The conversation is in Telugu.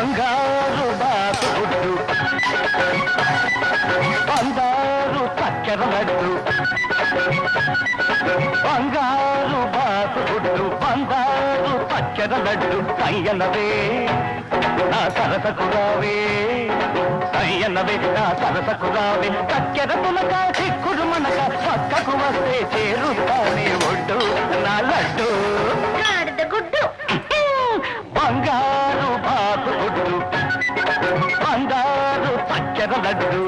బంగారు బాతు గుడ్డు బంగారు చక్కెర లడ్డు బంగారు బాతు గుడ్డు బంగారు చక్కెర లడ్డు కయ్యనవే నా సరసకు రావే కయ్యనవే నా సరసకు రావే చక్కెర పులక చిక్కుడు మనక పక్కకు వస్తే చేరుతానే ఒడ్డు నా లడ్డు గుడ్డు బంగారు బాతు గుడ్డు బంగారు చక్కెర లడ్డు